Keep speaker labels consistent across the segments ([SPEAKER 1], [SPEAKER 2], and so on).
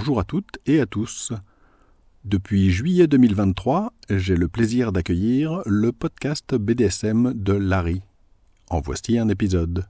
[SPEAKER 1] Bonjour à toutes et à tous. Depuis juillet 2023, j'ai le plaisir d'accueillir le podcast BDSM de Larry. En voici un épisode.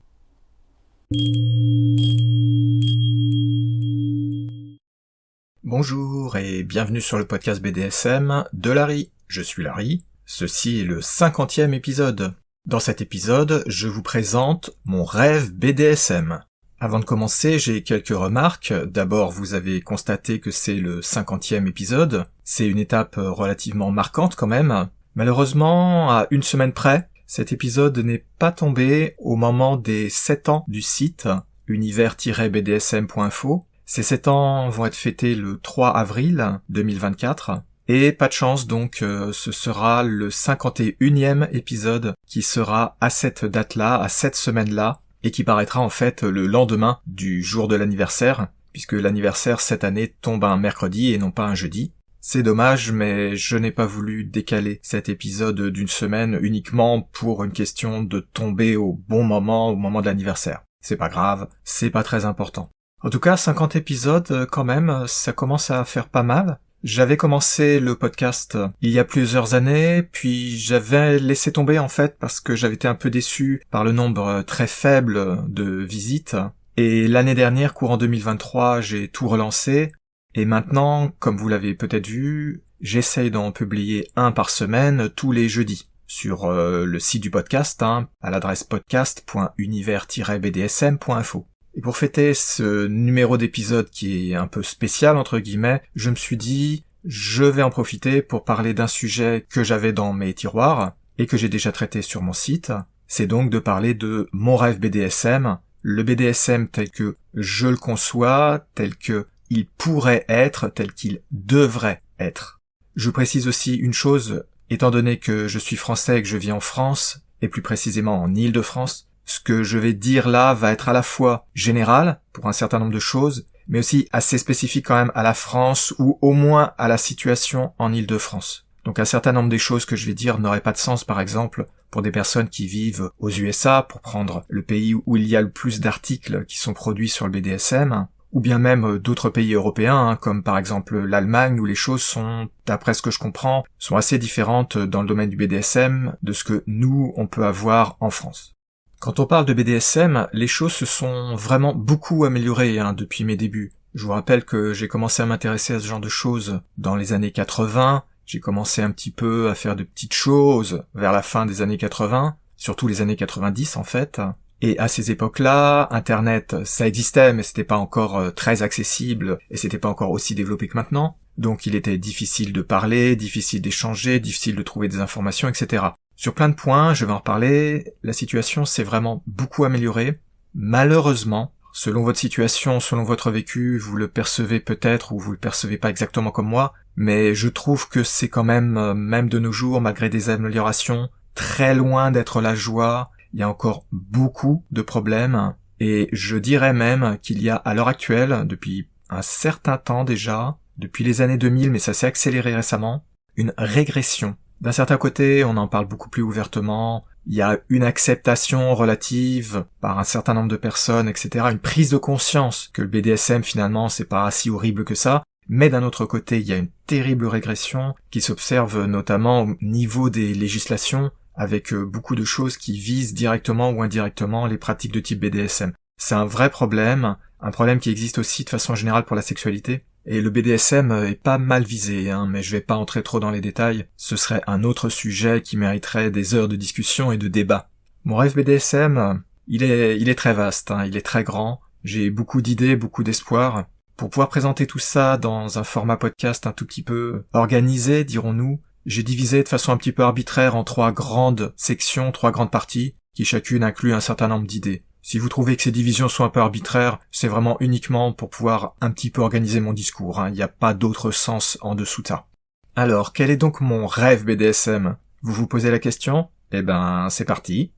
[SPEAKER 2] Bonjour et bienvenue sur le podcast BDSM de Larry. Je suis Larry. Ceci est le 50e épisode. Dans cet épisode, je vous présente mon rêve BDSM. Avant de commencer, j'ai quelques remarques. D'abord, vous avez constaté que c'est le 50e épisode. C'est une étape relativement marquante quand même. Malheureusement, à une semaine près, cet épisode n'est pas tombé au moment des 7 ans du site univers-bdsm.info. Ces 7 ans vont être fêtés le 3 avril 2024. Et pas de chance donc, ce sera le 51e épisode qui sera à cette date-là, à cette semaine-là, et qui paraîtra en fait le lendemain du jour de l'anniversaire, puisque l'anniversaire cette année tombe un mercredi et non pas un jeudi. C'est dommage, mais je n'ai pas voulu décaler cet épisode d'une semaine uniquement pour une question de tomber au bon moment, au moment de l'anniversaire. C'est pas grave, c'est pas très important. En tout cas, 50 épisodes quand même, ça commence à faire pas mal. J'avais commencé le podcast il y a plusieurs années, puis j'avais laissé tomber en fait parce que j'avais été un peu déçu par le nombre très faible de visites. Et l'année dernière, courant 2023, j'ai tout relancé. Et maintenant, comme vous l'avez peut-être vu, j'essaye d'en publier un par semaine tous les jeudis sur le site du podcast, à l'adresse podcast.univers-bdsm.info. Et pour fêter ce numéro d'épisode qui est un peu spécial entre guillemets, je me suis dit, je vais en profiter pour parler d'un sujet que j'avais dans mes tiroirs et que j'ai déjà traité sur mon site. C'est donc de parler de mon rêve BDSM, le BDSM tel que je le conçois, tel que il pourrait être, tel qu'il devrait être. Je précise aussi une chose, étant donné que je suis français et que je vis en France, et plus précisément en Île-de-France, ce que je vais dire là va être à la fois général pour un certain nombre de choses, mais aussi assez spécifique quand même à la France ou au moins à la situation en Île-de-France. Donc un certain nombre des choses que je vais dire n'auraient pas de sens par exemple pour des personnes qui vivent aux USA, pour prendre le pays où il y a le plus d'articles qui sont produits sur le BDSM, ou bien même d'autres pays européens, comme par exemple l'Allemagne où les choses sont, d'après ce que je comprends, sont assez différentes dans le domaine du BDSM de ce que nous on peut avoir en France. Quand on parle de BDSM, les choses se sont vraiment beaucoup améliorées depuis mes débuts. Je vous rappelle que j'ai commencé à m'intéresser à ce genre de choses dans les années 80, j'ai commencé un petit peu à faire de petites choses vers la fin des années 80, surtout les années 90 en fait. Et à ces époques-là, Internet, ça existait, mais c'était pas encore très accessible, et c'était pas encore aussi développé que maintenant. Donc il était difficile de parler, difficile d'échanger, difficile de trouver des informations, etc. Sur plein de points, je vais en reparler, la situation s'est vraiment beaucoup améliorée. Malheureusement, selon votre situation, selon votre vécu, vous le percevez peut-être ou vous le percevez pas exactement comme moi, mais je trouve que c'est quand même de nos jours, malgré des améliorations, très loin d'être la joie. Il y a encore beaucoup de problèmes, et je dirais même qu'il y a à l'heure actuelle, depuis un certain temps déjà, depuis les années 2000, mais ça s'est accéléré récemment, une régression. D'un certain côté, on en parle beaucoup plus ouvertement, il y a une acceptation relative par un certain nombre de personnes, etc., une prise de conscience que le BDSM finalement c'est pas si horrible que ça, mais d'un autre côté, il y a une terrible régression qui s'observe notamment au niveau des législations, avec beaucoup de choses qui visent directement ou indirectement les pratiques de type BDSM. C'est un vrai problème, un problème qui existe aussi de façon générale pour la sexualité. Et le BDSM est pas mal visé, mais je vais pas entrer trop dans les détails, ce serait un autre sujet qui mériterait des heures de discussion et de débat. Mon rêve BDSM, il est très vaste, il est très grand, j'ai beaucoup d'idées, beaucoup d'espoir. Pour pouvoir présenter tout ça dans un format podcast un tout petit peu organisé, dirons-nous, j'ai divisé de façon un petit peu arbitraire en 3 grandes sections, 3 grandes parties, qui chacune inclut un certain nombre d'idées. Si vous trouvez que ces divisions sont un peu arbitraires, c'est vraiment uniquement pour pouvoir un petit peu organiser mon discours, il n'y a pas d'autre sens en dessous de ça. Alors, quel est donc mon rêve BDSM ? Vous vous posez la question ? Eh ben, c'est parti.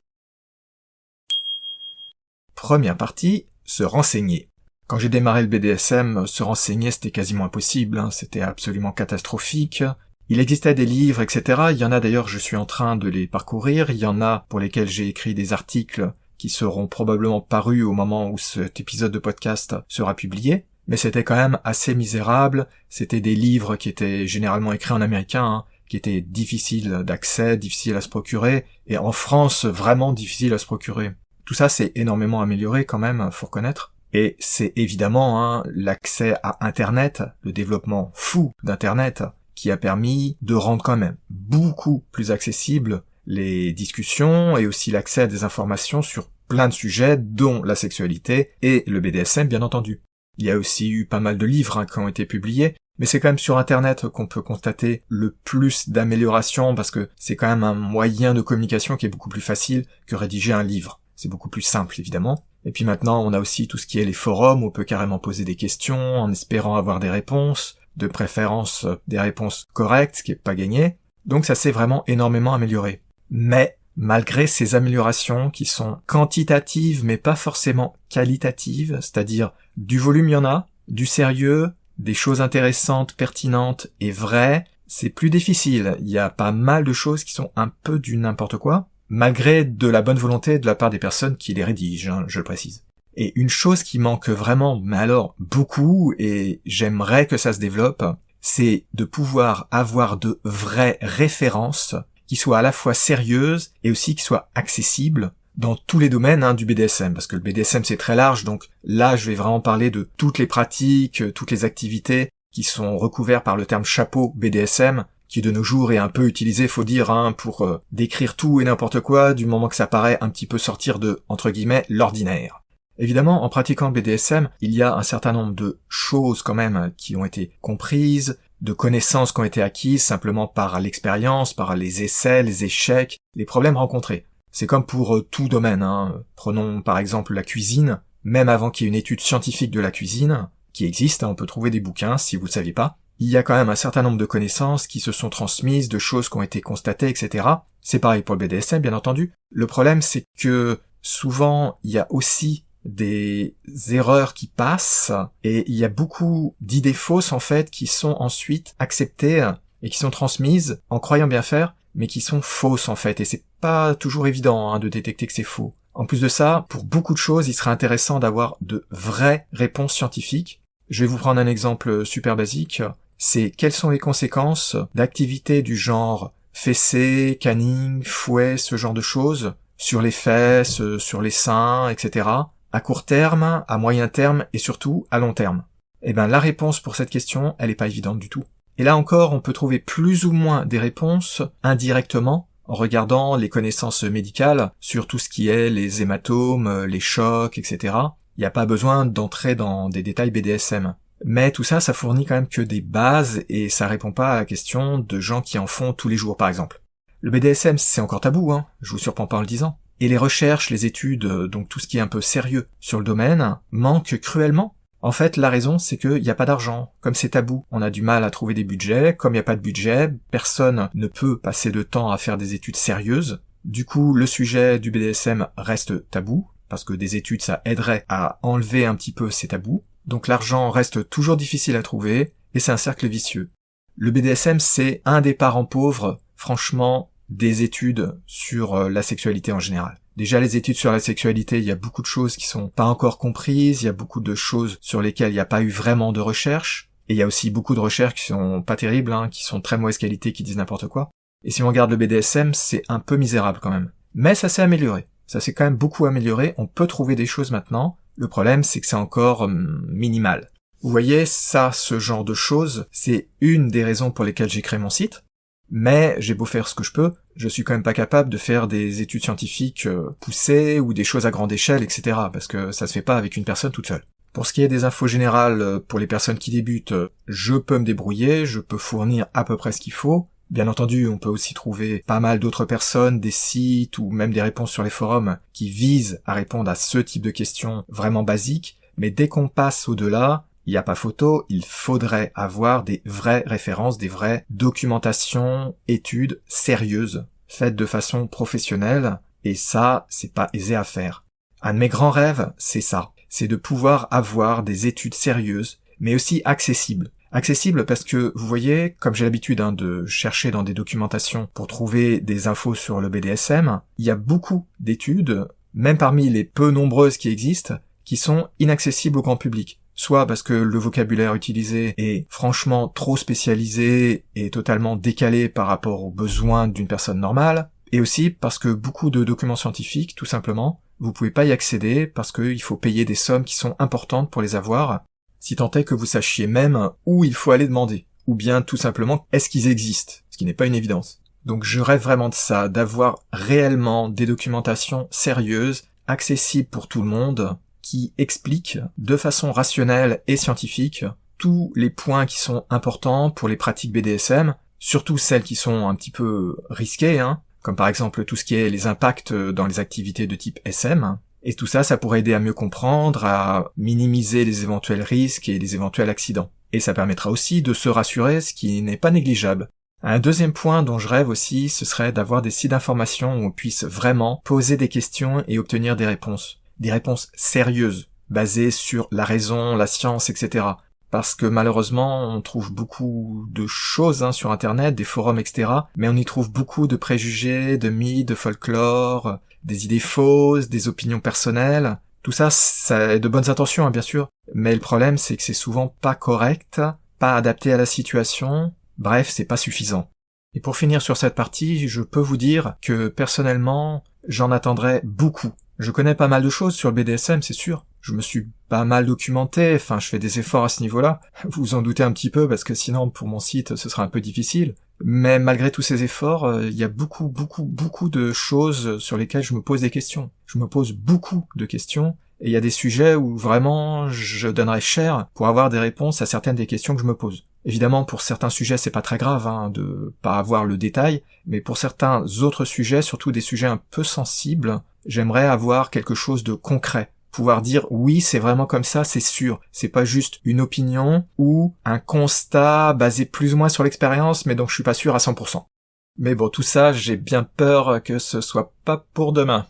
[SPEAKER 2] Première partie, se renseigner. Quand j'ai démarré le BDSM, se renseigner c'était quasiment impossible, c'était absolument catastrophique. Il existait des livres, etc. Il y en a d'ailleurs, je suis en train de les parcourir. Il y en a pour lesquels j'ai écrit des articles qui seront probablement parus au moment où cet épisode de podcast sera publié. mais c'était quand même assez misérable. C'était des livres qui étaient généralement écrits en américain, qui étaient difficiles d'accès, difficiles à se procurer, et en France, vraiment difficiles à se procurer. Tout ça s'est énormément amélioré quand même, faut reconnaître. Et c'est évidemment l'accès à Internet, le développement fou d'Internet, qui a permis de rendre quand même beaucoup plus accessible les discussions et aussi l'accès à des informations sur plein de sujets, dont la sexualité et le BDSM bien entendu. Il y a aussi eu pas mal de livres qui ont été publiés, mais c'est quand même sur Internet qu'on peut constater le plus d'amélioration parce que c'est quand même un moyen de communication qui est beaucoup plus facile que rédiger un livre. C'est beaucoup plus simple évidemment. Et puis maintenant on a aussi tout ce qui est les forums où on peut carrément poser des questions en espérant avoir des réponses, de préférence des réponses correctes, ce qui est pas gagné. Donc ça s'est vraiment énormément amélioré. Mais malgré ces améliorations qui sont quantitatives mais pas forcément qualitatives, c'est-à-dire du volume il y en a, du sérieux, des choses intéressantes, pertinentes et vraies, c'est plus difficile. Il y a pas mal de choses qui sont un peu du n'importe quoi, malgré de la bonne volonté de la part des personnes qui les rédigent, je le précise. Et une chose qui manque vraiment, mais alors beaucoup, et j'aimerais que ça se développe, c'est de pouvoir avoir de vraies références qui soient à la fois sérieuses et aussi qui soient accessibles dans tous les domaines du BDSM, parce que le BDSM c'est très large, donc là je vais vraiment parler de toutes les pratiques, toutes les activités qui sont recouvertes par le terme chapeau BDSM, qui de nos jours est un peu utilisé, faut dire, pour décrire tout et n'importe quoi, du moment que ça paraît un petit peu sortir de, entre guillemets, l'ordinaire. Évidemment, en pratiquant le BDSM, il y a un certain nombre de choses quand même qui ont été comprises, de connaissances qui ont été acquises simplement par l'expérience, par les essais, les échecs, les problèmes rencontrés. C'est comme pour tout domaine, Prenons par exemple la cuisine, même avant qu'il y ait une étude scientifique de la cuisine, qui existe, on peut trouver des bouquins si vous ne le saviez pas, il y a quand même un certain nombre de connaissances qui se sont transmises, de choses qui ont été constatées, etc. C'est pareil pour le BDSM, bien entendu. Le problème, c'est que souvent, il y a aussi des erreurs qui passent, et il y a beaucoup d'idées fausses, en fait, qui sont ensuite acceptées et qui sont transmises en croyant bien faire, mais qui sont fausses, en fait, et c'est pas toujours évident de détecter que c'est faux. En plus de ça, pour beaucoup de choses, il serait intéressant d'avoir de vraies réponses scientifiques. Je vais vous prendre un exemple super basique. C'est quelles sont les conséquences d'activités du genre fessée, caning, fouet, ce genre de choses, sur les fesses, sur les seins, etc., à court terme, à moyen terme et surtout à long terme. Eh ben, la réponse pour cette question, elle est pas évidente du tout. Et là encore, on peut trouver plus ou moins des réponses indirectement en regardant les connaissances médicales sur tout ce qui est les hématomes, les chocs, etc. Il n'y a pas besoin d'entrer dans des détails BDSM. Mais tout ça, ça fournit quand même que des bases et ça répond pas à la question de gens qui en font tous les jours, par exemple. Le BDSM, c'est encore tabou, je vous surprends pas en le disant. Et les recherches, les études, donc tout ce qui est un peu sérieux sur le domaine, manquent cruellement. En fait, la raison, c'est qu'il n'y a pas d'argent. Comme c'est tabou, on a du mal à trouver des budgets. Comme il n'y a pas de budget, personne ne peut passer de temps à faire des études sérieuses. Du coup, le sujet du BDSM reste tabou, parce que des études, ça aiderait à enlever un petit peu ces tabous. Donc l'argent reste toujours difficile à trouver, et c'est un cercle vicieux. Le BDSM, c'est un des parents pauvres, franchement, des études sur la sexualité en général. Déjà, les études sur la sexualité, il y a beaucoup de choses qui sont pas encore comprises, il y a beaucoup de choses sur lesquelles il n'y a pas eu vraiment de recherche, et il y a aussi beaucoup de recherches qui sont pas terribles, qui sont de très mauvaise qualité, qui disent n'importe quoi. Et si on regarde le BDSM, c'est un peu misérable quand même. Mais ça s'est amélioré. Ça s'est quand même beaucoup amélioré, on peut trouver des choses maintenant. Le problème, c'est que c'est encore minimal. Vous voyez, ça, ce genre de choses, c'est une des raisons pour lesquelles j'ai créé mon site. Mais j'ai beau faire ce que je peux, je suis quand même pas capable de faire des études scientifiques poussées ou des choses à grande échelle, etc. Parce que ça se fait pas avec une personne toute seule. Pour ce qui est des infos générales pour les personnes qui débutent, je peux me débrouiller, je peux fournir à peu près ce qu'il faut. Bien entendu, on peut aussi trouver pas mal d'autres personnes, des sites ou même des réponses sur les forums qui visent à répondre à ce type de questions vraiment basiques. Mais dès qu'on passe au-delà, il n'y a pas photo, il faudrait avoir des vraies références, des vraies documentations, études sérieuses, faites de façon professionnelle, et ça, c'est pas aisé à faire. Un de mes grands rêves, c'est ça, c'est de pouvoir avoir des études sérieuses, mais aussi accessibles. Accessibles parce que, vous voyez, comme j'ai l'habitude de chercher dans des documentations pour trouver des infos sur le BDSM, il y a beaucoup d'études, même parmi les peu nombreuses qui existent, qui sont inaccessibles au grand public. soit parce que le vocabulaire utilisé est franchement trop spécialisé et totalement décalé par rapport aux besoins d'une personne normale, et aussi parce que beaucoup de documents scientifiques, tout simplement, vous pouvez pas y accéder parce qu'il faut payer des sommes qui sont importantes pour les avoir, si tant est que vous sachiez même où il faut aller demander, ou bien tout simplement est-ce qu'ils existent, ce qui n'est pas une évidence. Donc je rêve vraiment de ça, d'avoir réellement des documentations sérieuses, accessibles pour tout le monde, qui expliquent de façon rationnelle et scientifique tous les points qui sont importants pour les pratiques BDSM, surtout celles qui sont un petit peu risquées, comme par exemple tout ce qui est les impacts dans les activités de type SM. Et tout ça, ça pourrait aider à mieux comprendre, à minimiser les éventuels risques et les éventuels accidents. Et ça permettra aussi de se rassurer, ce qui n'est pas négligeable. Un deuxième point dont je rêve aussi, ce serait d'avoir des sites d'information où on puisse vraiment poser des questions et obtenir des réponses. Des réponses sérieuses, basées sur la raison, la science, etc. Parce que malheureusement, on trouve beaucoup de choses sur Internet, des forums, etc. Mais on y trouve beaucoup de préjugés, de mythes, de folklore, des idées fausses, des opinions personnelles. Tout ça, ça a de bonnes intentions, bien sûr. Mais le problème, c'est que c'est souvent pas correct, pas adapté à la situation. Bref, c'est pas suffisant. Et pour finir sur cette partie, je peux vous dire que personnellement, j'en attendrai beaucoup. Je connais pas mal de choses sur le BDSM, c'est sûr. Je me suis pas mal documenté, je fais des efforts à ce niveau-là. Vous vous en doutez un petit peu, parce que sinon, pour mon site, ce sera un peu difficile. Mais malgré tous ces efforts, il y a beaucoup de choses sur lesquelles je me pose des questions. Je me pose beaucoup de questions, et il y a des sujets où vraiment je donnerais cher pour avoir des réponses à certaines des questions que je me pose. Évidemment, pour certains sujets, c'est pas très grave de pas avoir le détail, mais pour certains autres sujets, surtout des sujets un peu sensibles, j'aimerais avoir quelque chose de concret. Pouvoir dire oui, c'est vraiment comme ça, c'est sûr. C'est pas juste une opinion ou un constat basé plus ou moins sur l'expérience, mais donc je suis pas sûr à 100%. Mais bon, tout ça, j'ai bien peur que ce soit pas pour demain.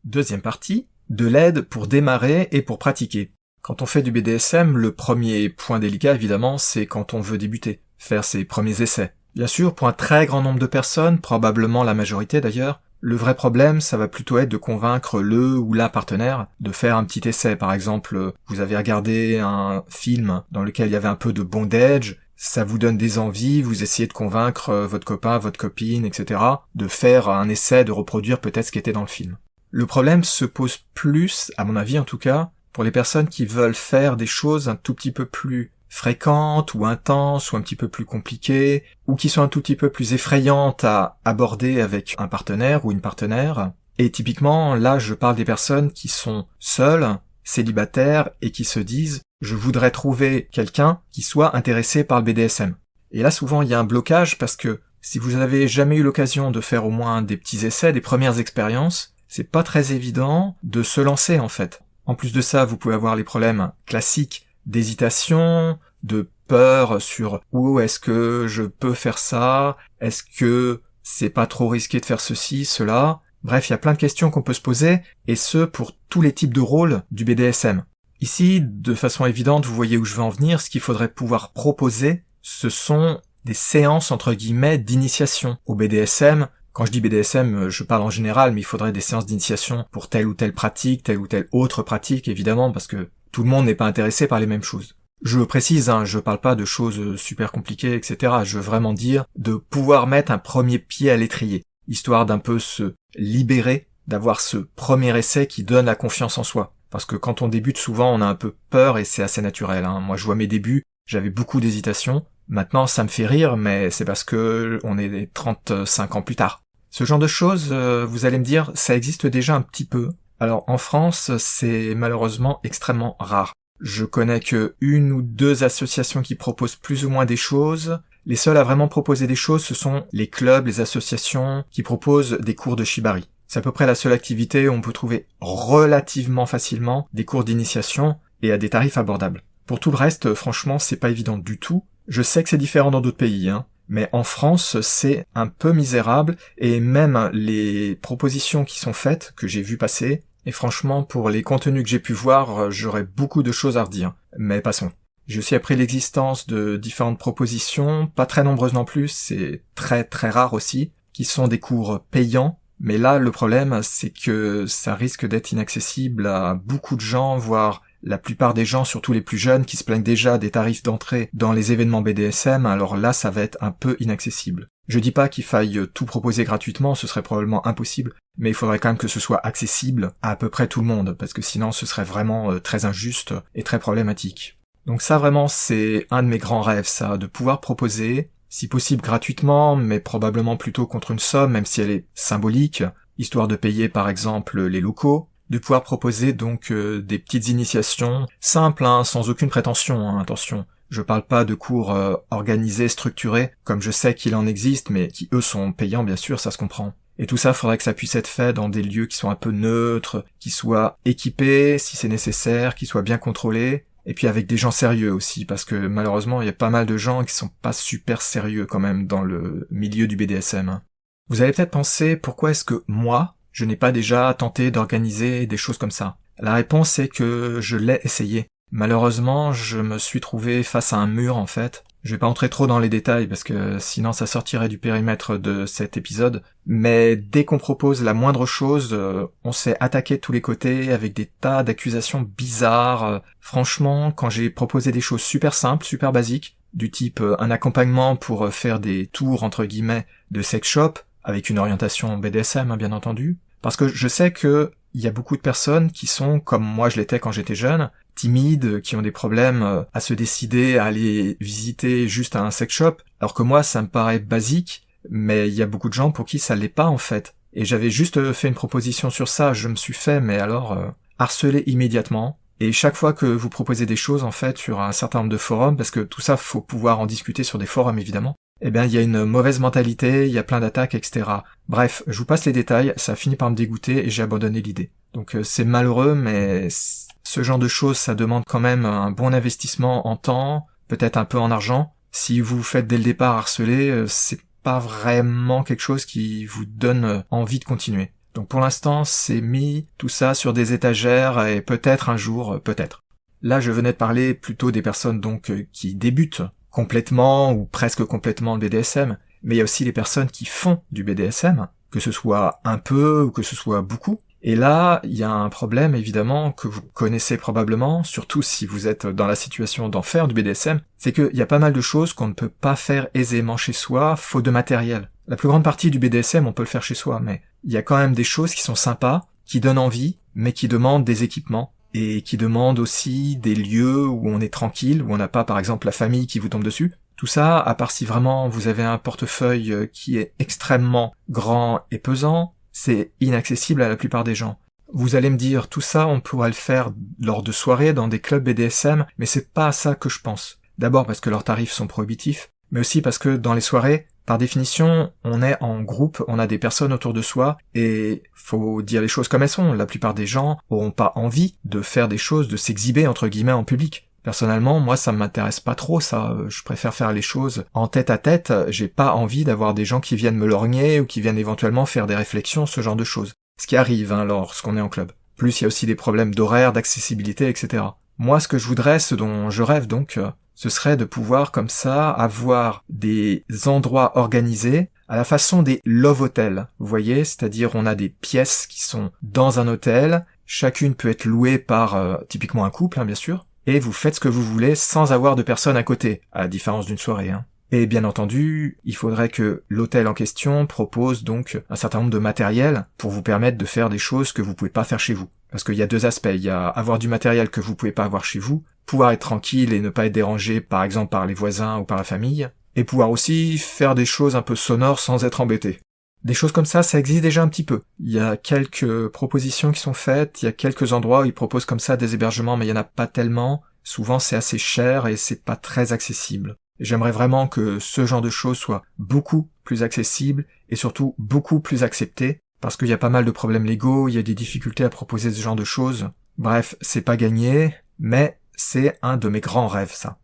[SPEAKER 2] Deuxième partie, de l'aide pour démarrer et pour pratiquer. Quand on fait du BDSM, le premier point délicat, évidemment, c'est quand on veut débuter, faire ses premiers essais. Bien sûr, pour un très grand nombre de personnes, probablement la majorité d'ailleurs, le vrai problème, ça va plutôt être de convaincre le ou la partenaire de faire un petit essai. Par exemple, vous avez regardé un film dans lequel il y avait un peu de bondage, ça vous donne des envies, vous essayez de convaincre votre copain, votre copine, etc., de faire un essai, de reproduire peut-être ce qui était dans le film. Le problème se pose plus, à mon avis en tout cas, pour les personnes qui veulent faire des choses un tout petit peu plus fréquentes ou intenses ou un petit peu plus compliquées ou qui sont un tout petit peu plus effrayantes à aborder avec un partenaire ou une partenaire. Et typiquement, là, je parle des personnes qui sont seules, célibataires et qui se disent « je voudrais trouver quelqu'un qui soit intéressé par le BDSM ». Et là, souvent, il y a un blocage parce que si vous n'avez jamais eu l'occasion de faire au moins des petits essais, des premières expériences, c'est pas très évident de se lancer en fait. En plus de ça, vous pouvez avoir les problèmes classiques d'hésitation, de peur sur où est-ce que je peux faire ça, est-ce que c'est pas trop risqué de faire ceci, cela. Bref, il y a plein de questions qu'on peut se poser, et ce pour tous les types de rôles du BDSM. Ici, de façon évidente, vous voyez où je veux en venir, ce qu'il faudrait pouvoir proposer, ce sont des séances entre guillemets d'initiation au BDSM. Quand je dis BDSM, je parle en général, mais il faudrait des séances d'initiation pour telle ou telle pratique, telle ou telle autre pratique, évidemment, parce que tout le monde n'est pas intéressé par les mêmes choses. Je précise, je parle pas de choses super compliquées, etc. Je veux vraiment dire de pouvoir mettre un premier pied à l'étrier, histoire d'un peu se libérer, d'avoir ce premier essai qui donne la confiance en soi. Parce que quand on débute, souvent, on a un peu peur et c'est assez naturel. Moi, je vois mes débuts, j'avais beaucoup d'hésitation. Maintenant, ça me fait rire, mais c'est parce que on est 35 ans plus tard. Ce genre de choses, vous allez me dire, ça existe déjà un petit peu. Alors en France, c'est malheureusement extrêmement rare. Je connais que une ou deux associations qui proposent plus ou moins des choses. Les seuls à vraiment proposer des choses, ce sont les clubs, les associations qui proposent des cours de shibari. C'est à peu près la seule activité où on peut trouver relativement facilement des cours d'initiation et à des tarifs abordables. Pour tout le reste, franchement, c'est pas évident du tout. Je sais que c'est différent dans d'autres pays, mais en France, c'est un peu misérable, et même les propositions qui sont faites, que j'ai vu passer, et franchement, pour les contenus que j'ai pu voir, j'aurais beaucoup de choses à redire. Mais passons. J'ai aussi appris l'existence de différentes propositions, pas très nombreuses non plus, c'est très très rare aussi, qui sont des cours payants, Mais là, le problème, c'est que ça risque d'être inaccessible à beaucoup de gens, voire la plupart des gens, surtout les plus jeunes, qui se plaignent déjà des tarifs d'entrée dans les événements BDSM, alors là, ça va être un peu inaccessible. Je dis pas qu'il faille tout proposer gratuitement, ce serait probablement impossible, mais il faudrait quand même que ce soit accessible à peu près tout le monde, parce que sinon ce serait vraiment très injuste et très problématique. Donc ça vraiment, c'est un de mes grands rêves, ça, de pouvoir proposer, si possible gratuitement, mais probablement plutôt contre une somme, même si elle est symbolique, histoire de payer par exemple les locaux, de pouvoir proposer donc des petites initiations simples, sans aucune prétention, attention. Je parle pas de cours organisés, structurés, comme je sais qu'il en existe, mais qui eux sont payants bien sûr, ça se comprend. Et tout ça, faudrait que ça puisse être fait dans des lieux qui sont un peu neutres, qui soient équipés si c'est nécessaire, qui soient bien contrôlés, et puis avec des gens sérieux aussi, parce que malheureusement il y a pas mal de gens qui sont pas super sérieux quand même dans le milieu du BDSM. Vous allez peut-être penser, pourquoi est-ce que moi, je n'ai pas déjà tenté d'organiser des choses comme ça? La réponse est que je l'ai essayé. Malheureusement, je me suis trouvé face à un mur en fait. Je vais pas entrer trop dans les détails parce que sinon ça sortirait du périmètre de cet épisode. Mais dès qu'on propose la moindre chose, on s'est attaqué de tous les côtés avec des tas d'accusations bizarres. Franchement, quand j'ai proposé des choses super simples, super basiques, du type un accompagnement pour faire des tours entre guillemets de sex shop, avec une orientation BDSM bien entendu, parce que je sais que il y a beaucoup de personnes qui sont, comme moi je l'étais quand j'étais jeune, timides, qui ont des problèmes à se décider à aller visiter juste un sex shop, alors que moi ça me paraît basique, mais il y a beaucoup de gens pour qui ça l'est pas en fait. Et j'avais juste fait une proposition sur ça, je me suis fait, mais alors, harceler immédiatement. Et chaque fois que vous proposez des choses en fait sur un certain nombre de forums, parce que tout ça faut pouvoir en discuter sur des forums évidemment, eh bien il y a une mauvaise mentalité, il y a plein d'attaques, etc. Bref, je vous passe les détails, ça a fini par me dégoûter et j'ai abandonné l'idée. Donc c'est malheureux, mais ce genre de choses, ça demande quand même un bon investissement en temps, peut-être un peu en argent. Si vous faites dès le départ harceler, c'est pas vraiment quelque chose qui vous donne envie de continuer. Donc pour l'instant, c'est mis tout ça sur des étagères et peut-être un jour, peut-être. Là, je venais de parler plutôt des personnes donc qui débutent complètement ou presque complètement le BDSM, mais il y a aussi les personnes qui font du BDSM, que ce soit un peu ou que ce soit beaucoup. Et là, il y a un problème évidemment que vous connaissez probablement, surtout si vous êtes dans la situation d'en faire du BDSM, c'est qu'il y a pas mal de choses qu'on ne peut pas faire aisément chez soi, faute de matériel. La plus grande partie du BDSM, on peut le faire chez soi, mais il y a quand même des choses qui sont sympas, qui donnent envie, mais qui demandent des équipements, et qui demandent aussi des lieux où on est tranquille, où on n'a pas par exemple la famille qui vous tombe dessus. Tout ça, à part si vraiment vous avez un portefeuille qui est extrêmement grand et pesant, c'est inaccessible à la plupart des gens. Vous allez me dire, tout ça on pourrait le faire lors de soirées dans des clubs BDSM, mais c'est pas à ça que je pense. D'abord parce que leurs tarifs sont prohibitifs, mais aussi parce que dans les soirées, par définition, on est en groupe, on a des personnes autour de soi, et faut dire les choses comme elles sont. La plupart des gens auront pas envie de faire des choses, de s'exhiber entre guillemets en public. Personnellement, moi ça m'intéresse pas trop ça, je préfère faire les choses en tête à tête, j'ai pas envie d'avoir des gens qui viennent me lorgner ou qui viennent éventuellement faire des réflexions, ce genre de choses. Ce qui arrive lorsqu'on est en club. Plus il y a aussi des problèmes d'horaire, d'accessibilité, etc. Moi ce que je voudrais, ce dont je rêve donc, ce serait de pouvoir comme ça avoir des endroits organisés à la façon des love hotels, vous voyez, c'est-à-dire on a des pièces qui sont dans un hôtel, chacune peut être louée par typiquement un couple, bien sûr, et vous faites ce que vous voulez sans avoir de personne à côté, à la différence d'une soirée. Et bien entendu, il faudrait que l'hôtel en question propose donc un certain nombre de matériel pour vous permettre de faire des choses que vous pouvez pas faire chez vous. Parce qu'il y a deux aspects, il y a avoir du matériel que vous pouvez pas avoir chez vous, pouvoir être tranquille et ne pas être dérangé par exemple par les voisins ou par la famille, et pouvoir aussi faire des choses un peu sonores sans être embêté. Des choses comme ça existe déjà un petit peu. Il y a quelques propositions qui sont faites, il y a quelques endroits où ils proposent comme ça des hébergements, mais il y en a pas tellement. Souvent c'est assez cher et c'est pas très accessible. J'aimerais vraiment que ce genre de choses soit beaucoup plus accessible et surtout beaucoup plus accepté, parce qu'il y a pas mal de problèmes légaux, il y a des difficultés à proposer ce genre de choses. Bref, c'est pas gagné, mais c'est un de mes grands rêves, ça.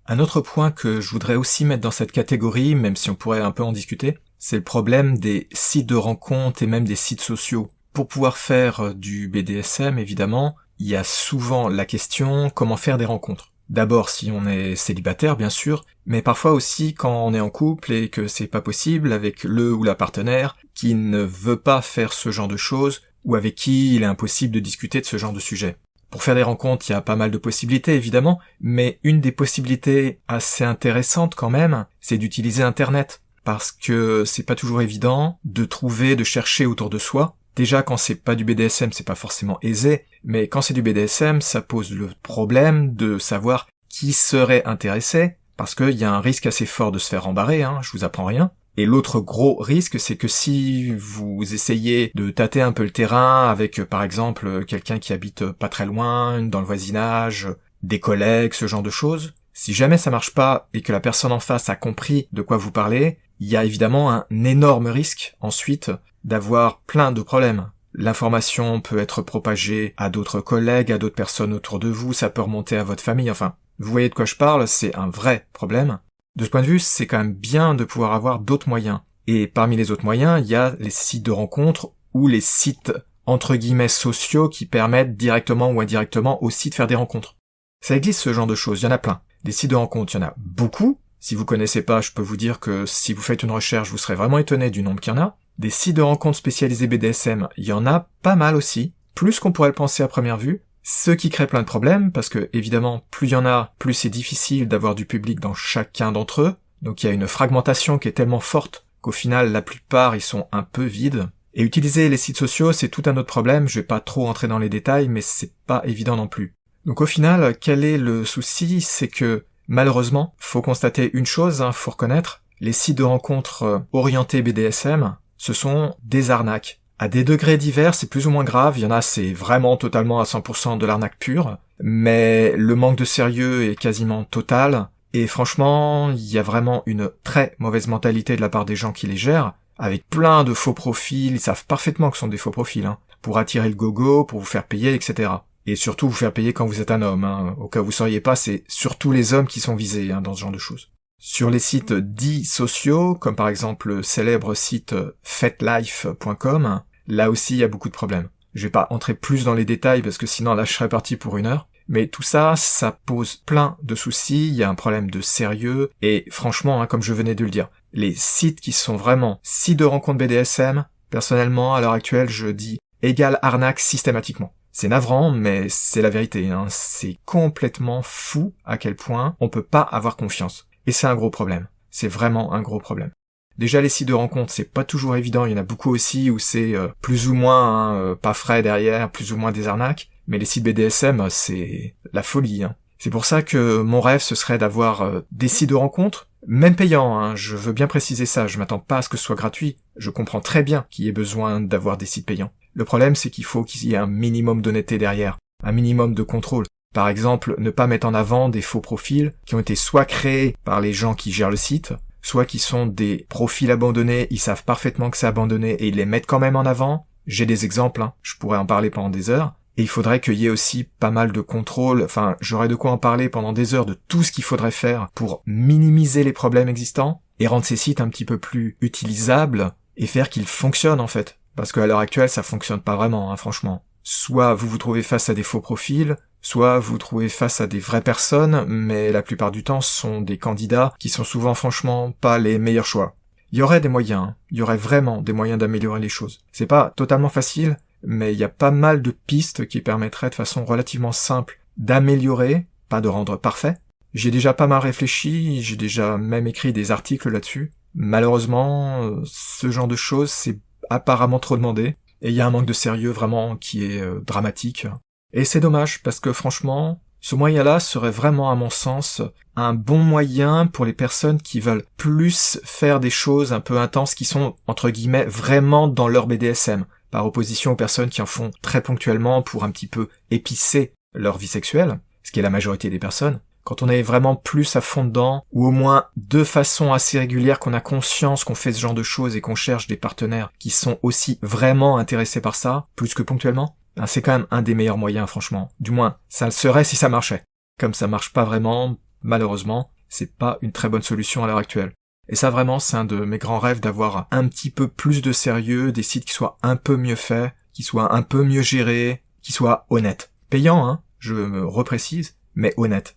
[SPEAKER 2] Un autre point que je voudrais aussi mettre dans cette catégorie, même si on pourrait un peu en discuter, c'est le problème des sites de rencontres et même des sites sociaux. Pour pouvoir faire du BDSM, évidemment, il y a souvent la question comment faire des rencontres. D'abord si on est célibataire bien sûr, mais parfois aussi quand on est en couple et que c'est pas possible avec le ou la partenaire qui ne veut pas faire ce genre de choses ou avec qui il est impossible de discuter de ce genre de sujet. Pour faire des rencontres, il y a pas mal de possibilités évidemment, mais une des possibilités assez intéressantes quand même, c'est d'utiliser Internet. Parce que c'est pas toujours évident de trouver, de chercher autour de soi. Déjà, quand c'est pas du BDSM, c'est pas forcément aisé, mais quand c'est du BDSM, ça pose le problème de savoir qui serait intéressé, parce qu'il y a un risque assez fort de se faire embarrer, je vous apprends rien. Et l'autre gros risque, c'est que si vous essayez de tâter un peu le terrain avec, par exemple, quelqu'un qui habite pas très loin, dans le voisinage, des collègues, ce genre de choses, si jamais ça marche pas et que la personne en face a compris de quoi vous parlez, il y a évidemment un énorme risque ensuite d'avoir plein de problèmes. L'information peut être propagée à d'autres collègues, à d'autres personnes autour de vous, ça peut remonter à votre famille, enfin, vous voyez de quoi je parle, c'est un vrai problème. De ce point de vue, c'est quand même bien de pouvoir avoir d'autres moyens. Et parmi les autres moyens, il y a les sites de rencontres ou les sites entre guillemets sociaux qui permettent directement ou indirectement aussi de faire des rencontres. Ça existe ce genre de choses, il y en a plein. Des sites de rencontres, il y en a beaucoup. Si vous connaissez pas, je peux vous dire que si vous faites une recherche, vous serez vraiment étonné du nombre qu'il y en a. Des sites de rencontres spécialisés BDSM, il y en a pas mal aussi, plus qu'on pourrait le penser à première vue, ce qui crée plein de problèmes, parce que évidemment, plus il y en a, plus c'est difficile d'avoir du public dans chacun d'entre eux, donc il y a une fragmentation qui est tellement forte qu'au final, la plupart, ils sont un peu vides. Et utiliser les sites sociaux, c'est tout un autre problème, je vais pas trop entrer dans les détails, mais c'est pas évident non plus. Donc au final, quel est le souci? C'est que, malheureusement, faut constater une chose, faut reconnaître, les sites de rencontres orientés BDSM, ce sont des arnaques. À des degrés divers, c'est plus ou moins grave, il y en a c'est vraiment totalement à 100% de l'arnaque pure, mais le manque de sérieux est quasiment total, et franchement, il y a vraiment une très mauvaise mentalité de la part des gens qui les gèrent, avec plein de faux profils, ils savent parfaitement que ce sont des faux profils, pour attirer le gogo, pour vous faire payer, etc. Et surtout vous faire payer quand vous êtes un homme, au cas où vous sauriez pas, c'est surtout les hommes qui sont visés dans ce genre de choses. Sur les sites dits sociaux, comme par exemple le célèbre site fetlife.com, là aussi il y a beaucoup de problèmes. Je vais pas entrer plus dans les détails parce que sinon là je serais parti pour 1 heure, mais tout ça, ça pose plein de soucis, il y a un problème de sérieux, et franchement, comme je venais de le dire, les sites qui sont vraiment sites de rencontres BDSM, personnellement, à l'heure actuelle, je dis égale arnaque systématiquement. C'est navrant, mais c'est la vérité, c'est complètement fou à quel point on peut pas avoir confiance. Et c'est un gros problème. C'est vraiment un gros problème. Déjà, les sites de rencontres, c'est pas toujours évident. Il y en a beaucoup aussi où c'est plus ou moins pas frais derrière, plus ou moins des arnaques. Mais les sites BDSM, c'est la folie. C'est pour ça que mon rêve, ce serait d'avoir des sites de rencontres, même payants. Je veux bien préciser ça. Je m'attends pas à ce que ce soit gratuit. Je comprends très bien qu'il y ait besoin d'avoir des sites payants. Le problème, c'est qu'il faut qu'il y ait un minimum d'honnêteté derrière, un minimum de contrôle. Par exemple, ne pas mettre en avant des faux profils qui ont été soit créés par les gens qui gèrent le site, soit qui sont des profils abandonnés, ils savent parfaitement que c'est abandonné et ils les mettent quand même en avant. J'ai des exemples, je pourrais en parler pendant des heures. Et il faudrait qu'il y ait aussi pas mal de contrôle, j'aurais de quoi en parler pendant des heures de tout ce qu'il faudrait faire pour minimiser les problèmes existants et rendre ces sites un petit peu plus utilisables et faire qu'ils fonctionnent en fait. Parce qu'à l'heure actuelle, ça fonctionne pas vraiment, franchement. Soit vous vous trouvez face à des faux profils, soit vous vous trouvez face à des vraies personnes, mais la plupart du temps, ce sont des candidats qui sont souvent franchement pas les meilleurs choix. Il y aurait des moyens, il y aurait vraiment des moyens d'améliorer les choses. C'est pas totalement facile, mais il y a pas mal de pistes qui permettraient de façon relativement simple d'améliorer, pas de rendre parfait. J'ai déjà pas mal réfléchi, j'ai déjà même écrit des articles là-dessus. Malheureusement, ce genre de choses, c'est apparemment trop demandé, et il y a un manque de sérieux vraiment qui est dramatique. Et c'est dommage, parce que franchement, ce moyen-là serait vraiment, à mon sens, un bon moyen pour les personnes qui veulent plus faire des choses un peu intenses qui sont, entre guillemets, vraiment dans leur BDSM, par opposition aux personnes qui en font très ponctuellement pour un petit peu épicer leur vie sexuelle, ce qui est la majorité des personnes. Quand on est vraiment plus à fond dedans, ou au moins de façon assez régulière qu'on a conscience qu'on fait ce genre de choses et qu'on cherche des partenaires qui sont aussi vraiment intéressés par ça, plus que ponctuellement, c'est quand même un des meilleurs moyens, franchement. Du moins, ça le serait si ça marchait. Comme ça marche pas vraiment, malheureusement, c'est pas une très bonne solution à l'heure actuelle. Et ça vraiment, c'est un de mes grands rêves d'avoir un petit peu plus de sérieux, des sites qui soient un peu mieux faits, qui soient un peu mieux gérés, qui soient honnêtes. Payants, je me reprécise, mais honnêtes.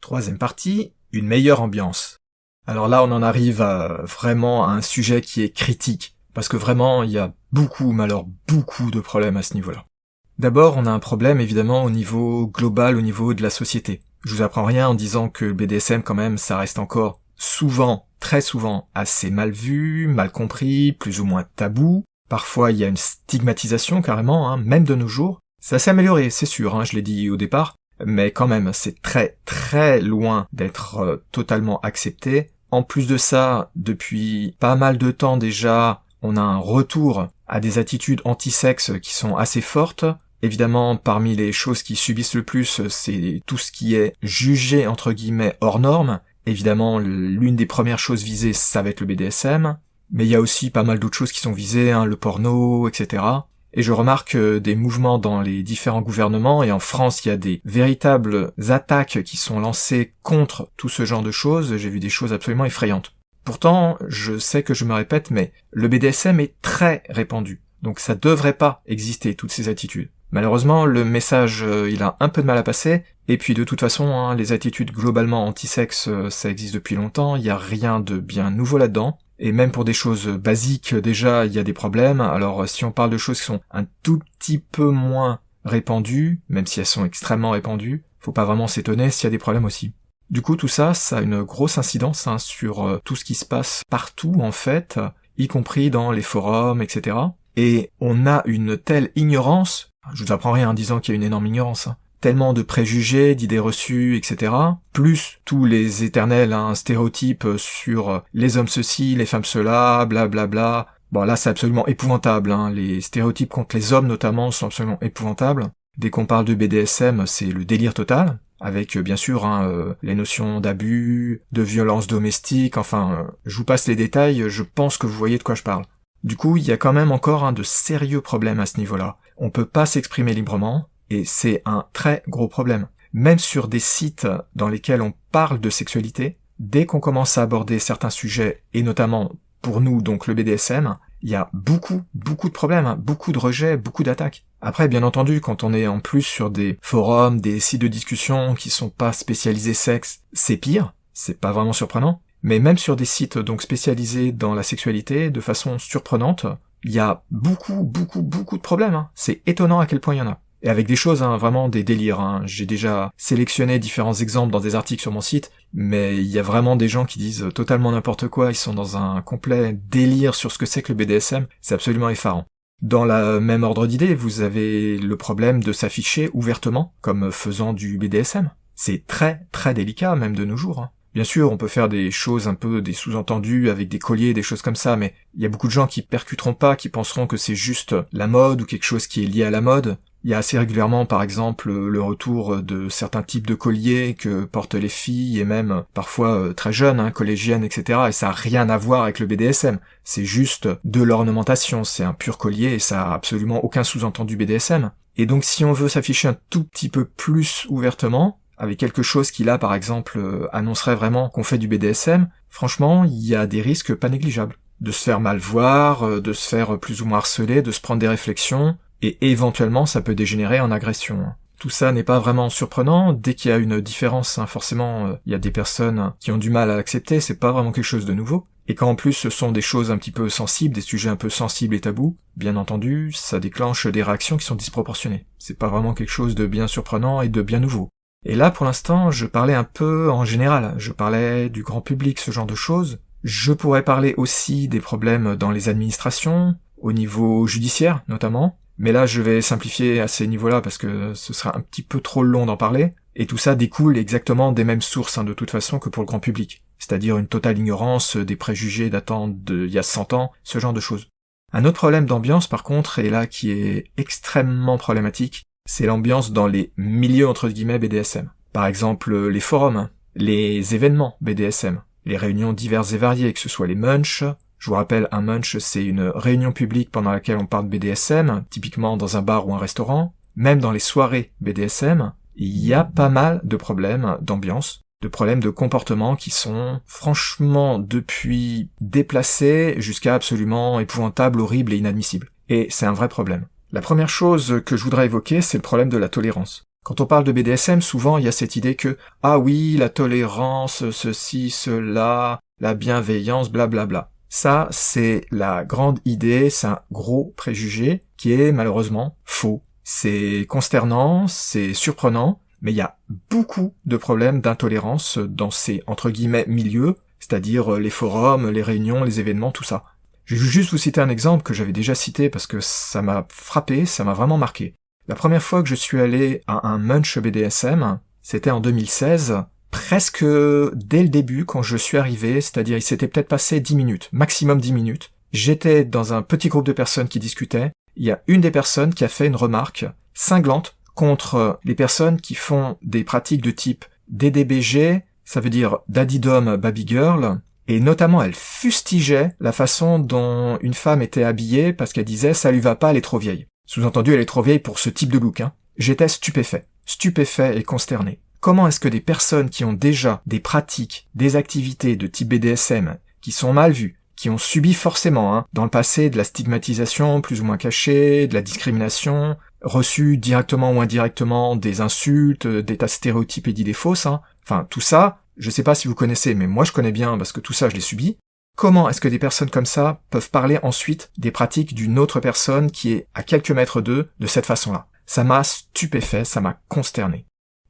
[SPEAKER 2] Troisième partie, une meilleure ambiance. Alors là, on en arrive vraiment à un sujet qui est critique, parce que vraiment, il y a beaucoup, mais alors beaucoup de problèmes à ce niveau-là. D'abord, on a un problème évidemment au niveau global, au niveau de la société. Je vous apprends rien en disant que le BDSM quand même, ça reste encore souvent, très souvent, assez mal vu, mal compris, plus ou moins tabou. Parfois, il y a une stigmatisation carrément, même de nos jours. Ça s'est amélioré, c'est sûr, je l'ai dit au départ, mais quand même, c'est très très loin d'être totalement accepté. En plus de ça, depuis pas mal de temps déjà, on a un retour à des attitudes anti-sexe qui sont assez fortes. Évidemment, parmi les choses qui subissent le plus, c'est tout ce qui est jugé, entre guillemets, hors norme. Évidemment, l'une des premières choses visées, ça va être le BDSM. Mais il y a aussi pas mal d'autres choses qui sont visées, le porno, etc. Et je remarque des mouvements dans les différents gouvernements, et en France, il y a des véritables attaques qui sont lancées contre tout ce genre de choses. J'ai vu des choses absolument effrayantes. Pourtant, je sais que je me répète, mais le BDSM est très répandu. Donc ça devrait pas exister, toutes ces attitudes. Malheureusement, le message, il a un peu de mal à passer, et puis de toute façon, les attitudes globalement anti-sexe, ça existe depuis longtemps, il y a rien de bien nouveau là-dedans. Et même pour des choses basiques, déjà, il y a des problèmes. Alors, si on parle de choses qui sont un tout petit peu moins répandues, même si elles sont extrêmement répandues, faut pas vraiment s'étonner s'il y a des problèmes aussi. Du coup, tout ça, ça a une grosse incidence sur tout ce qui se passe partout, en fait, y compris dans les forums, etc. Et on a une telle ignorance, je vous apprends rien en disant qu'il y a une énorme ignorance, tellement de préjugés, d'idées reçues, etc. Plus tous les éternels stéréotypes sur les hommes ceci, les femmes cela, blablabla. Bon là c'est absolument épouvantable, les stéréotypes contre les hommes notamment sont absolument épouvantables. Dès qu'on parle de BDSM, c'est le délire total, avec bien sûr les notions d'abus, de violence domestique, enfin je vous passe les détails, je pense que vous voyez de quoi je parle. Du coup, il y a quand même encore de sérieux problèmes à ce niveau-là. On peut pas s'exprimer librement, et c'est un très gros problème. Même sur des sites dans lesquels on parle de sexualité, dès qu'on commence à aborder certains sujets, et notamment pour nous donc le BDSM, il y a beaucoup de problèmes, beaucoup de rejets, beaucoup d'attaques. Après, bien entendu, quand on est en plus sur des forums, des sites de discussion qui sont pas spécialisés sexe, c'est pire, c'est pas vraiment surprenant. Mais même sur des sites donc spécialisés dans la sexualité, de façon surprenante, il y a beaucoup de problèmes. C'est étonnant à quel point il y en a. Et avec des choses, vraiment des délires. J'ai déjà sélectionné différents exemples dans des articles sur mon site, mais il y a vraiment des gens qui disent totalement n'importe quoi, ils sont dans un complet délire sur ce que c'est que le BDSM, c'est absolument effarant. Dans le même ordre d'idée, vous avez le problème de s'afficher ouvertement comme faisant du BDSM. C'est très très délicat, même de nos jours. Bien sûr, on peut faire des choses un peu, des sous-entendus avec des colliers, des choses comme ça, mais il y a beaucoup de gens qui percuteront pas, qui penseront que c'est juste la mode ou quelque chose qui est lié à la mode. Il y a assez régulièrement, par exemple, le retour de certains types de colliers que portent les filles, et même parfois très jeunes, collégiennes, etc. Et ça a rien à voir avec le BDSM. C'est juste de l'ornementation, c'est un pur collier, et ça a absolument aucun sous-entendu BDSM. Et donc si on veut s'afficher un tout petit peu plus ouvertement, avec quelque chose qui là par exemple annoncerait vraiment qu'on fait du BDSM, franchement il y a des risques pas négligeables. De se faire mal voir, de se faire plus ou moins harceler, de se prendre des réflexions, et éventuellement ça peut dégénérer en agression. Tout ça n'est pas vraiment surprenant, dès qu'il y a une différence, forcément il y a des personnes qui ont du mal à l'accepter, c'est pas vraiment quelque chose de nouveau. Et quand en plus ce sont des choses un petit peu sensibles, des sujets un peu sensibles et tabous, bien entendu, ça déclenche des réactions qui sont disproportionnées. C'est pas vraiment quelque chose de bien surprenant et de bien nouveau. Et là, pour l'instant, je parlais un peu en général, je parlais du grand public, ce genre de choses. Je pourrais parler aussi des problèmes dans les administrations, au niveau judiciaire notamment, mais là je vais simplifier à ces niveaux-là parce que ce sera un petit peu trop long d'en parler, et tout ça découle exactement des mêmes sources de toute façon que pour le grand public, c'est-à-dire une totale ignorance des préjugés datant d'il y a 100 ans, ce genre de choses. Un autre problème d'ambiance par contre, et là qui est extrêmement problématique, c'est l'ambiance dans les milieux entre guillemets BDSM. Par exemple les forums, les événements BDSM, les réunions diverses et variées, que ce soit les munchs. Je vous rappelle, un munch c'est une réunion publique pendant laquelle on parle BDSM, typiquement dans un bar ou un restaurant. Même dans les soirées BDSM, il y a pas mal de problèmes d'ambiance, de problèmes de comportement qui sont franchement depuis déplacés jusqu'à absolument épouvantables, horribles et inadmissibles. Et c'est un vrai problème. La première chose que je voudrais évoquer, c'est le problème de la tolérance. Quand on parle de BDSM, souvent il y a cette idée que « Ah oui, la tolérance, ceci, cela, la bienveillance, blablabla ». Ça, c'est la grande idée, c'est un gros préjugé qui est malheureusement faux. C'est consternant, c'est surprenant, mais il y a beaucoup de problèmes d'intolérance dans ces, entre guillemets, milieux, c'est-à-dire les forums, les réunions, les événements, tout ça. Je vais juste vous citer un exemple que j'avais déjà cité parce que ça m'a frappé, ça m'a vraiment marqué. La première fois que je suis allé à un munch BDSM, c'était en 2016, presque dès le début quand je suis arrivé, c'est-à-dire il s'était peut-être passé 10 minutes, maximum 10 minutes. J'étais dans un petit groupe de personnes qui discutaient, il y a une des personnes qui a fait une remarque cinglante contre les personnes qui font des pratiques de type DDBG, ça veut dire Daddy Dom Baby Girl, et notamment elle fustigeait la façon dont une femme était habillée parce qu'elle disait « ça lui va pas, elle est trop vieille ». Sous-entendu, elle est trop vieille pour ce type de look. J'étais stupéfait et consterné. Comment est-ce que des personnes qui ont déjà des pratiques, des activités de type BDSM, qui sont mal vues, qui ont subi forcément, dans le passé, de la stigmatisation plus ou moins cachée, de la discrimination, reçu directement ou indirectement des insultes, des tas de stéréotypes et d'idées fausses, enfin tout ça, je sais pas si vous connaissez, mais moi je connais bien parce que tout ça je l'ai subi. Comment est-ce que des personnes comme ça peuvent parler ensuite des pratiques d'une autre personne qui est à quelques mètres d'eux de cette façon-là? Ça m'a stupéfait, ça m'a consterné.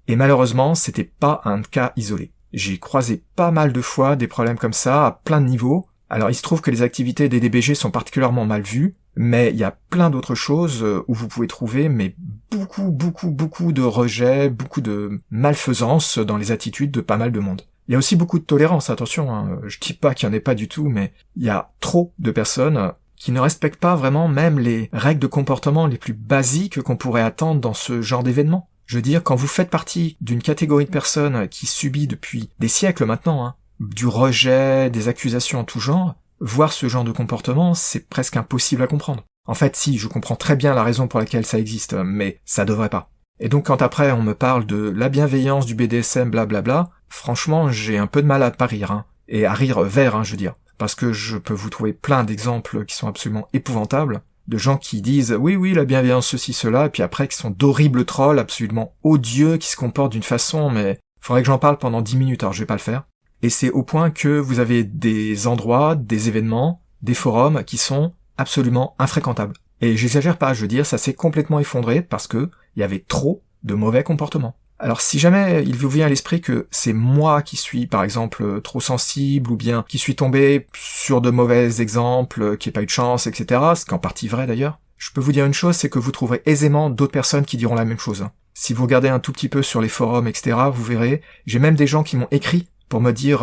[SPEAKER 2] Et malheureusement, c'était pas un cas isolé. J'ai croisé pas mal de fois des problèmes comme ça à plein de niveaux. Alors il se trouve que les activités des DBG sont particulièrement mal vues, mais il y a plein d'autres choses où vous pouvez trouver beaucoup de rejets, beaucoup de malfaisance dans les attitudes de pas mal de monde. Il y a aussi beaucoup de tolérance, attention, je dis pas qu'il y en ait pas du tout, mais il y a trop de personnes qui ne respectent pas vraiment même les règles de comportement les plus basiques qu'on pourrait attendre dans ce genre d'événement. Je veux dire, quand vous faites partie d'une catégorie de personnes qui subit depuis des siècles maintenant, du rejet, des accusations en tout genre, voir ce genre de comportement, c'est presque impossible à comprendre. En fait, si, je comprends très bien la raison pour laquelle ça existe, mais ça devrait pas. Et donc quand après on me parle de la bienveillance du BDSM, blablabla, franchement j'ai un peu de mal à pas rire, et à rire vert, je veux dire, parce que je peux vous trouver plein d'exemples qui sont absolument épouvantables, de gens qui disent oui la bienveillance ceci cela, et puis après qui sont d'horribles trolls absolument odieux, qui se comportent d'une façon, mais faudrait que j'en parle pendant 10 minutes, alors je vais pas le faire. Et c'est au point que vous avez des endroits, des événements, des forums qui sont absolument infréquentables. Et j'exagère pas, je veux dire, ça s'est complètement effondré parce que il y avait trop de mauvais comportements. Alors si jamais il vous vient à l'esprit que c'est moi qui suis par exemple trop sensible ou bien qui suis tombé sur de mauvais exemples, qui n'ai pas eu de chance, etc., ce qui est en partie vrai d'ailleurs, je peux vous dire une chose, c'est que vous trouverez aisément d'autres personnes qui diront la même chose. Si vous regardez un tout petit peu sur les forums, etc., vous verrez, j'ai même des gens qui m'ont écrit pour me dire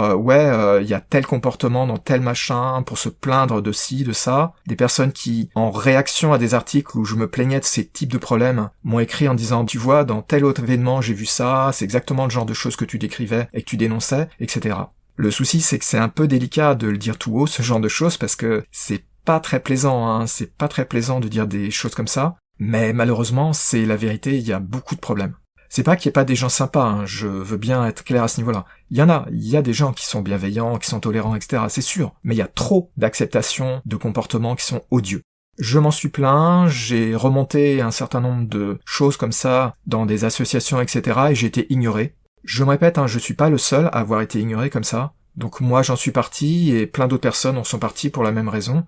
[SPEAKER 2] il y a tel comportement dans tel machin, pour se plaindre de ci, de ça. Des personnes qui, en réaction à des articles où je me plaignais de ces types de problèmes, m'ont écrit en disant tu vois, dans tel autre événement j'ai vu ça, c'est exactement le genre de choses que tu décrivais et que tu dénonçais, etc. Le souci c'est que c'est un peu délicat de le dire tout haut, ce genre de choses, parce que c'est pas très plaisant, c'est pas très plaisant de dire des choses comme ça, mais malheureusement c'est la vérité, il y a beaucoup de problèmes. C'est pas qu'il n'y ait pas des gens sympas, je veux bien être clair à ce niveau-là. Il y a des gens qui sont bienveillants, qui sont tolérants, etc., c'est sûr. Mais il y a trop d'acceptation de comportements qui sont odieux. Je m'en suis plaint, j'ai remonté un certain nombre de choses comme ça dans des associations, etc., et j'ai été ignoré. Je me répète, je suis pas le seul à avoir été ignoré comme ça. Donc moi j'en suis parti, et plein d'autres personnes en sont parties pour la même raison.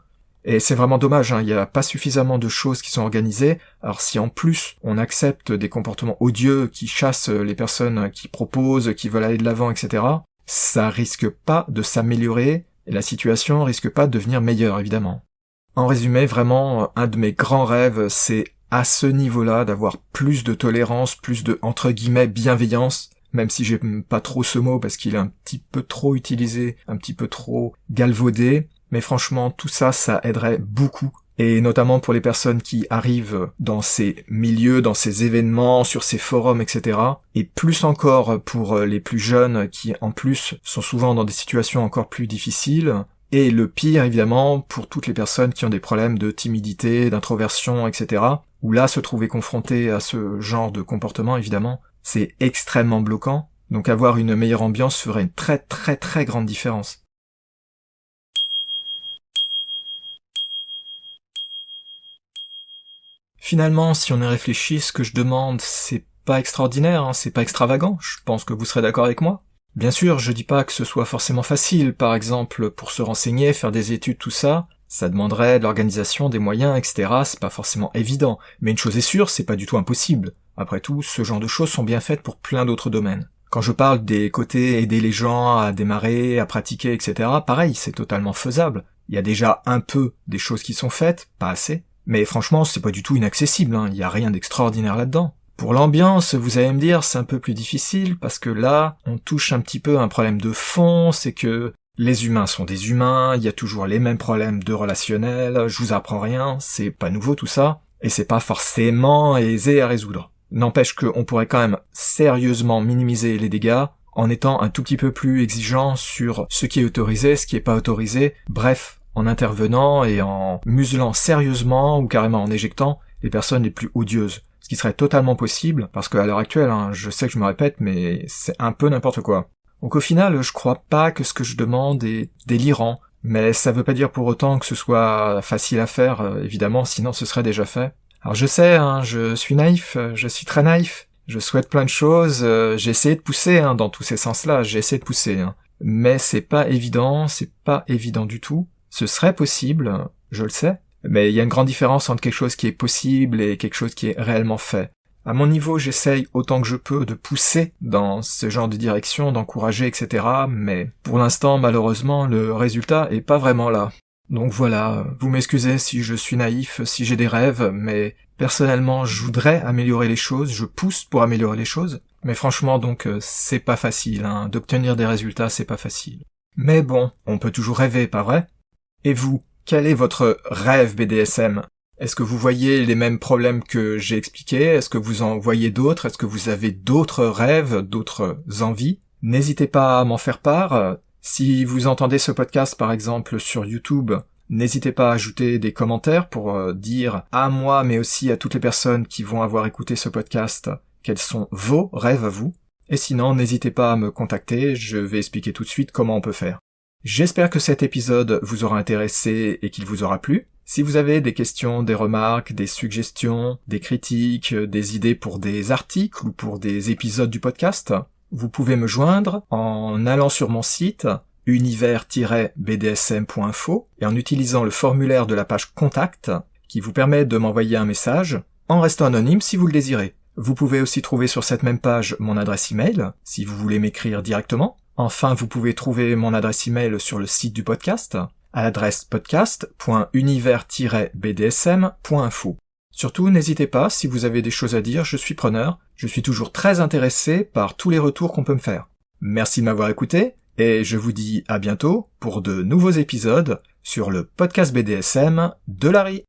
[SPEAKER 2] Et c'est vraiment dommage, il n'y a pas suffisamment de choses qui sont organisées. Alors si en plus on accepte des comportements odieux qui chassent les personnes qui proposent, qui veulent aller de l'avant, etc., ça risque pas de s'améliorer, et la situation risque pas de devenir meilleure, évidemment. En résumé, vraiment, un de mes grands rêves, c'est à ce niveau-là d'avoir plus de tolérance, plus de, entre guillemets, bienveillance, même si j'aime pas trop ce mot parce qu'il est un petit peu trop utilisé, un petit peu trop galvaudé. Mais franchement, tout ça, ça aiderait beaucoup. Et notamment pour les personnes qui arrivent dans ces milieux, dans ces événements, sur ces forums, etc. Et plus encore pour les plus jeunes qui, en plus, sont souvent dans des situations encore plus difficiles. Et le pire, évidemment, pour toutes les personnes qui ont des problèmes de timidité, d'introversion, etc. Où là, se trouver confronté à ce genre de comportement, évidemment, c'est extrêmement bloquant. Donc avoir une meilleure ambiance ferait une très très très grande différence. Finalement, si on y réfléchit, ce que je demande, c'est pas extraordinaire, hein, c'est pas extravagant, je pense que vous serez d'accord avec moi. Bien sûr, je dis pas que ce soit forcément facile, par exemple, pour se renseigner, faire des études, tout ça, ça demanderait de l'organisation, des moyens, etc., c'est pas forcément évident. Mais une chose est sûre, c'est pas du tout impossible. Après tout, ce genre de choses sont bien faites pour plein d'autres domaines. Quand je parle des côtés aider les gens à démarrer, à pratiquer, etc., pareil, c'est totalement faisable. Il y a déjà un peu des choses qui sont faites, pas assez. Mais franchement, c'est pas du tout inaccessible, hein, il y a rien d'extraordinaire là-dedans. Pour l'ambiance, vous allez me dire, c'est un peu plus difficile, parce que là, on touche un petit peu à un problème de fond, c'est que les humains sont des humains, il y a toujours les mêmes problèmes de relationnel, je vous apprends rien, c'est pas nouveau tout ça, et c'est pas forcément aisé à résoudre. N'empêche qu'on pourrait quand même sérieusement minimiser les dégâts en étant un tout petit peu plus exigeant sur ce qui est autorisé, ce qui est pas autorisé, bref, en intervenant et en muselant sérieusement ou carrément en éjectant les personnes les plus odieuses. Ce qui serait totalement possible, parce qu'à l'heure actuelle, hein, je sais que je me répète, mais c'est un peu n'importe quoi. Donc au final, je crois pas que ce que je demande est délirant, mais ça veut pas dire pour autant que ce soit facile à faire, évidemment, sinon ce serait déjà fait. Alors je sais, hein, je suis naïf, je suis très naïf, je souhaite plein de choses, j'ai essayé de pousser hein, dans tous ces sens-là, j'ai essayé de pousser, hein. Mais c'est pas évident du tout. Ce serait possible, je le sais, mais il y a une grande différence entre quelque chose qui est possible et quelque chose qui est réellement fait. À mon niveau, j'essaye autant que je peux de pousser dans ce genre de direction, d'encourager, etc., mais pour l'instant, malheureusement, le résultat est pas vraiment là. Donc voilà, vous m'excusez si je suis naïf, si j'ai des rêves, mais personnellement, je voudrais améliorer les choses, je pousse pour améliorer les choses, mais franchement, donc, c'est pas facile, hein, d'obtenir des résultats, c'est pas facile. Mais bon, on peut toujours rêver, pas vrai? Et vous, quel est votre rêve BDSM? Est-ce que vous voyez les mêmes problèmes que j'ai expliqués? Est-ce que vous en voyez d'autres? Est-ce que vous avez d'autres rêves, d'autres envies? N'hésitez pas à m'en faire part. Si vous entendez ce podcast par exemple sur YouTube, n'hésitez pas à ajouter des commentaires pour dire à moi mais aussi à toutes les personnes qui vont avoir écouté ce podcast quels sont vos rêves à vous. Et sinon, n'hésitez pas à me contacter, je vais expliquer tout de suite comment on peut faire. J'espère que cet épisode vous aura intéressé et qu'il vous aura plu. Si vous avez des questions, des remarques, des suggestions, des critiques, des idées pour des articles ou pour des épisodes du podcast, vous pouvez me joindre en allant sur mon site univers-bdsm.info et en utilisant le formulaire de la page Contact qui vous permet de m'envoyer un message en restant anonyme si vous le désirez. Vous pouvez aussi trouver sur cette même page mon adresse email si vous voulez m'écrire directement. Enfin, vous pouvez trouver mon adresse email sur le site du podcast à l'adresse podcast.univers-bdsm.info. Surtout, n'hésitez pas, si vous avez des choses à dire, je suis preneur. Je suis toujours très intéressé par tous les retours qu'on peut me faire. Merci de m'avoir écouté, et je vous dis à bientôt pour de nouveaux épisodes sur le podcast BDSM de Larry.